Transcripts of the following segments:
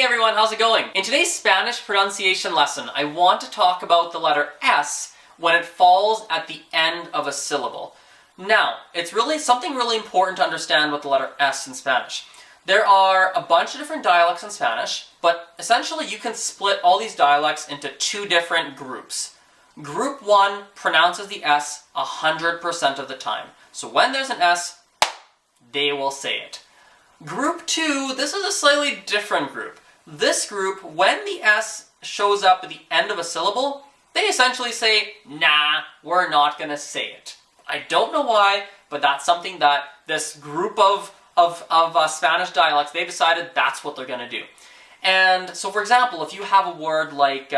Hey everyone, how's it going? In today's Spanish pronunciation lesson, I want to talk about the letter S when it falls at the end of a syllable. Now, it's really something really important to understand with the letter S in Spanish. There are a bunch of different dialects in Spanish, but essentially you can split all these dialects into two different groups. Group 1 pronounces the S 100% of the time. So when there's an S, they will say it. Group 2, this is a slightly different group. This group, when the S shows up at the end of a syllable, they essentially say, nah, we're not going to say it. I don't know why, but that's something that this group of Spanish dialects, they've decided that's what they're going to do. And so, for example, if you have a word like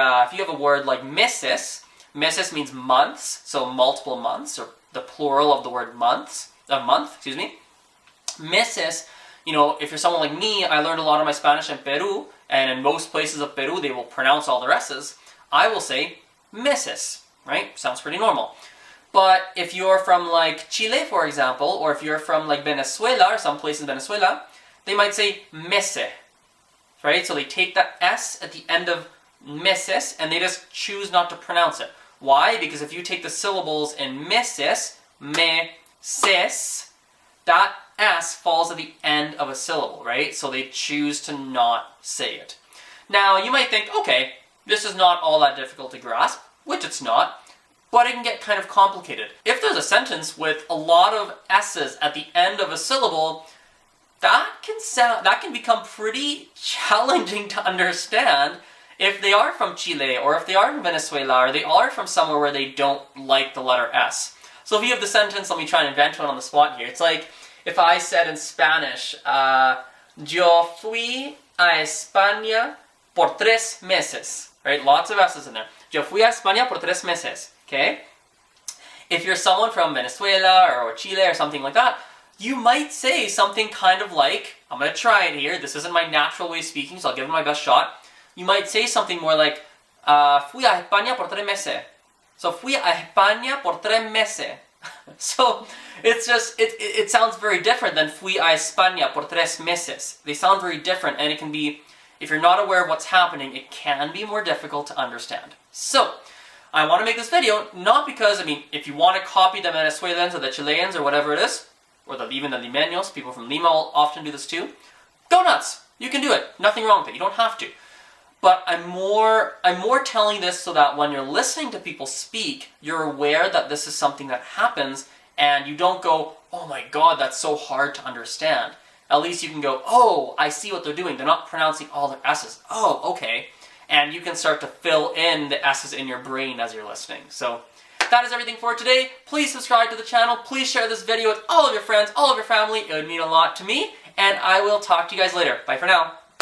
meses, meses means months, so multiple months, or the plural of the word month, meses. You know, if you're someone like me, I learned a lot of my Spanish in Peru, and in most places of Peru, they will pronounce all their S's. I will say meses, right? Sounds pretty normal. But if you're from like Chile, for example, or if you're from like Venezuela, or some places in Venezuela, they might say mese, right? So they take that S at the end of meses, and they just choose not to pronounce it. Why? Because if you take the syllables in meses, meses, that S falls at the end of a syllable, right? So they choose to not say it. Now, you might think, okay, this is not all that difficult to grasp, which it's not, but it can get kind of complicated. If there's a sentence with a lot of S's at the end of a syllable, that can become pretty challenging to understand if they are from Chile, or if they are from Venezuela, or they are from somewhere where they don't like the letter S. So if you have the sentence, let me try and invent one on the spot here. It's like, if I said in Spanish, yo fui a España por 3 meses, right? Lots of S's in there. Yo fui a España por 3 meses, okay? If you're someone from Venezuela or Chile or something like that, you might say something kind of like, I'm going to try it here, this isn't my natural way of speaking, so I'll give it my best shot. You might say something more like, fui a España por 3 meses. So, fui a España por 3 meses. So, it's just, it sounds very different than fui a España por 3 meses. They sound very different, and it can be, if you're not aware of what's happening, it can be more difficult to understand. So, I want to make this video, not because, if you want to copy the Venezuelans or the Chileans or whatever it is, or even the Limeños, people from Lima will often do this too, go nuts! You can do it. Nothing wrong with it. You don't have to. But I'm more telling this so that when you're listening to people speak, you're aware that this is something that happens, and you don't go, oh my god, that's so hard to understand. At least you can go, oh, I see what they're doing. They're not pronouncing all their S's. Oh, okay. And you can start to fill in the S's in your brain as you're listening. So that is everything for today. Please subscribe to the channel. Please share this video with all of your friends, all of your family. It would mean a lot to me. And I will talk to you guys later. Bye for now.